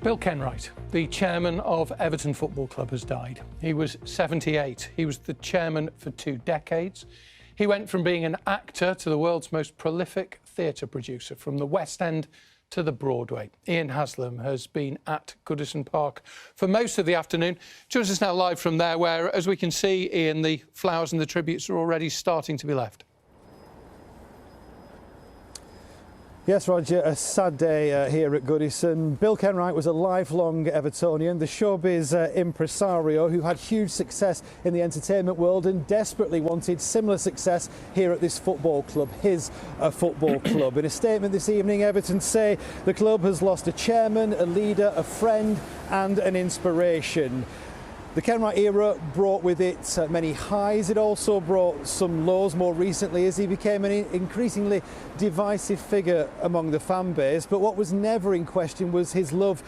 Bill Kenwright, the chairman of Everton Football Club, has died. He was 78. He was the chairman for 2 decades. He went from being an actor to the world's most prolific theatre producer, from the West End to the Broadway. Ian Haslam has been at Goodison Park for most of the afternoon. Joins us now live from there, where, as we can see, Ian, the flowers and the tributes are already starting to be left. Yes, Roger, a sad day here at Goodison. Bill Kenwright was a lifelong Evertonian, the showbiz impresario who had huge success in the entertainment world and desperately wanted similar success here at this football club, his football club. In a statement this evening, Everton say the club has lost a chairman, a leader, a friend and an inspiration. The Kenwright era brought with it many highs. It also brought some lows more recently as he became an increasingly divisive figure among the fan base. But what was never in question was his love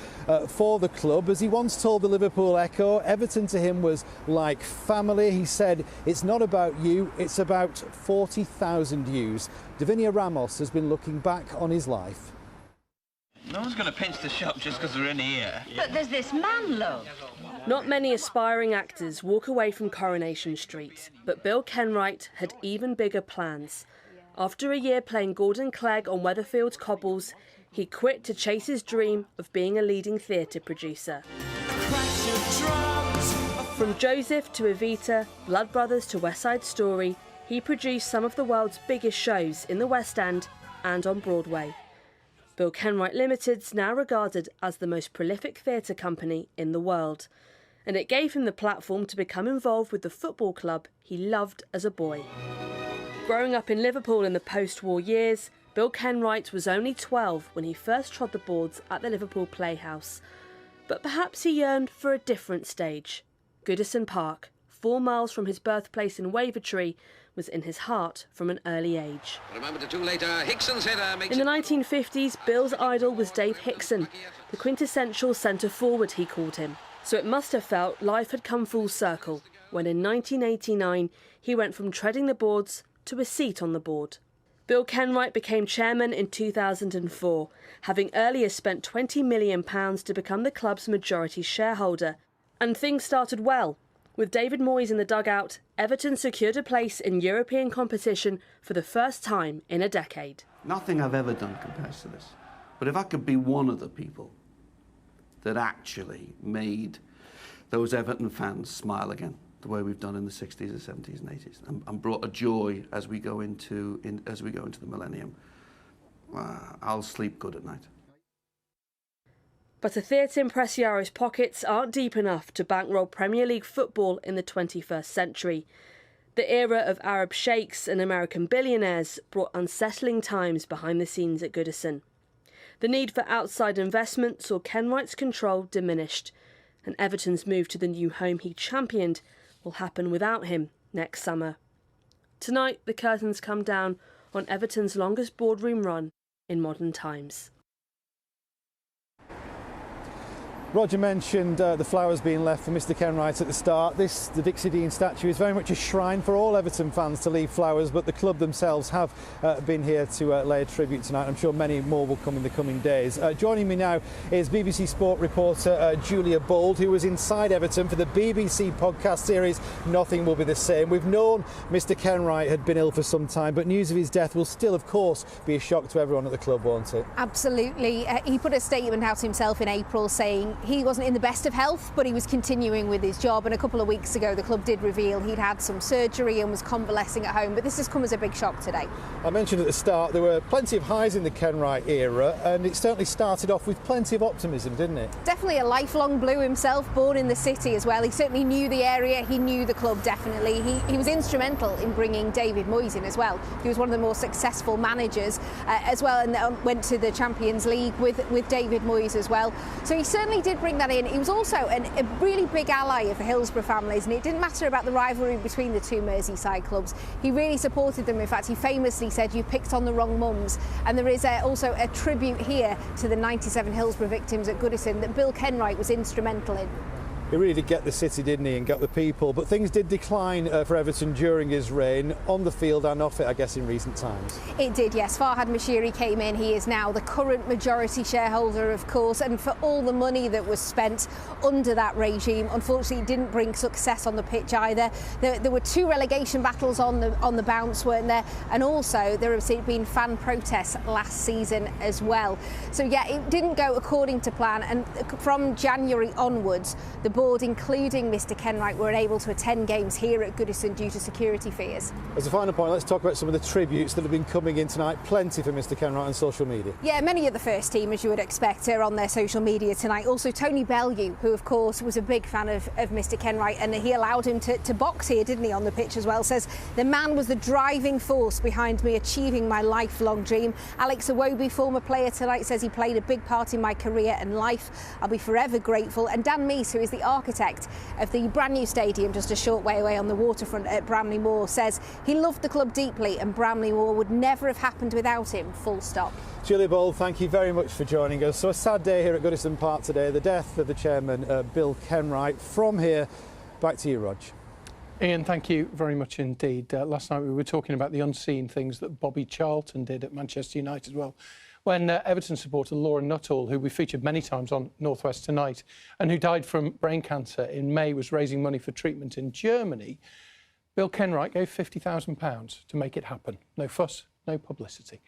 for the club. As he once told the Liverpool Echo, Everton to him was like family. He said, "It's not about you, it's about 40,000 yous." Davinia Ramos has been looking back on his life. No one's going to pinch the shop just because we're in here. But there's this man, love. Not many aspiring actors walk away from Coronation Street, but Bill Kenwright had even bigger plans. After a year playing Gordon Clegg on Weatherfield's cobbles, he quit to chase his dream of being a leading theatre producer. From Joseph to Evita, Blood Brothers to West Side Story, he produced some of the world's biggest shows in the West End and on Broadway. Bill Kenwright Limited's now regarded as the most prolific theatre company in the world, and it gave him the platform to become involved with the football club he loved as a boy. Growing up in Liverpool in the post-war years, Bill Kenwright was only 12 when he first trod the boards at the Liverpool Playhouse. But perhaps he yearned for a different stage. Goodison Park, 4 miles from his birthplace in Wavertree, was in his heart from an early age. A moment or two later, Hickson's header makes In the 1950s, Bill's idol was Dave Hickson, the quintessential centre forward he called him. So it must have felt life had come full circle when in 1989 he went from treading the boards to a seat on the board. Bill Kenwright became chairman in 2004, having earlier spent £20 million to become the club's majority shareholder. And things started well. With David Moyes in the dugout, Everton secured a place in European competition for the first time in a decade. Nothing I've ever done compares to this. But if I could be one of the people that actually made those Everton fans smile again, the way we've done in the 60s and 70s and 80s, and brought a joy as we go into the millennium, I'll sleep good at night. But a theatre impresario's pockets aren't deep enough to bankroll Premier League football in the 21st century. The era of Arab sheikhs and American billionaires brought unsettling times behind the scenes at Goodison. The need for outside investment saw Kenwright's control diminished, and Everton's move to the new home he championed will happen without him next summer. Tonight, the curtains come down on Everton's longest boardroom run in modern times. Roger mentioned the flowers being left for Mr Kenwright at the start. The Dixie Dean statue is very much a shrine for all Everton fans to leave flowers, but the club themselves have been here to lay a tribute tonight. I'm sure many more will come in the coming days. Joining me now is BBC Sport reporter Julia Bold, who was inside Everton for the BBC podcast series Nothing Will Be the Same. We've known Mr Kenwright had been ill for some time, but news of his death will still, of course, be a shock to everyone at the club, won't it? Absolutely. He put a statement out himself in April saying he wasn't in the best of health, but he was continuing with his job. And a couple of weeks ago, the club did reveal he'd had some surgery and was convalescing at home. But this has come as a big shock today. I mentioned at the start there were plenty of highs in the Kenwright era, and it certainly started off with plenty of optimism, didn't it? Definitely a lifelong Blue himself, born in the city as well. He certainly knew the area, he knew the club definitely. He was instrumental in bringing David Moyes in as well. He was one of the more successful managers as well, and went to the Champions League with David Moyes as well. So he certainly did bring that in. He was also a really big ally of the Hillsborough families, and it didn't matter about the rivalry between the two Merseyside clubs. He really supported them. In fact, he famously said, "You picked on the wrong mums." And there is also a tribute here to the 97 Hillsborough victims at Goodison that Bill Kenwright was instrumental in. He really did get the city, didn't he, and got the people. But things did decline for Everton during his reign, on the field and off it, I guess, in recent times. It did, yes. Farhad Moshiri came in. He is now the current majority shareholder, of course, and for all the money that was spent under that regime, unfortunately, it didn't bring success on the pitch either. There were 2 relegation battles on the bounce, weren't there? And also, there have been fan protests last season as well. So, yeah, it didn't go according to plan, and from January onwards, the board, including Mr Kenwright, were unable to attend games here at Goodison due to security fears. As a final point, let's talk about some of the tributes that have been coming in tonight. Plenty for Mr Kenwright on social media. Yeah, many of the first team, as you would expect, are on their social media tonight. Also, Tony Bellew, who of course was a big fan of Mr Kenwright, and he allowed him to box here, didn't he, on the pitch as well, says, "The man was the driving force behind me achieving my lifelong dream." Alex Iwobi, former player tonight, says he played a big part in my career and life. I'll be forever grateful. And Dan Meese, who is the architect of the brand new stadium just a short way away on the waterfront at Bramley Moor, says he loved the club deeply and Bramley Moor would never have happened without him, full stop. Julie Bold, thank you very much for joining us. So a sad day here at Goodison Park today, the death of the chairman, Bill Kenwright. From here, back to you, Rog. Ian, thank you very much indeed. Last night we were talking about the unseen things that Bobby Charlton did at Manchester United as well. When Everton supporter Laura Nuttall, who we featured many times on North West Tonight, and who died from brain cancer in May, was raising money for treatment in Germany, Bill Kenwright gave £50,000 to make it happen. No fuss, no publicity.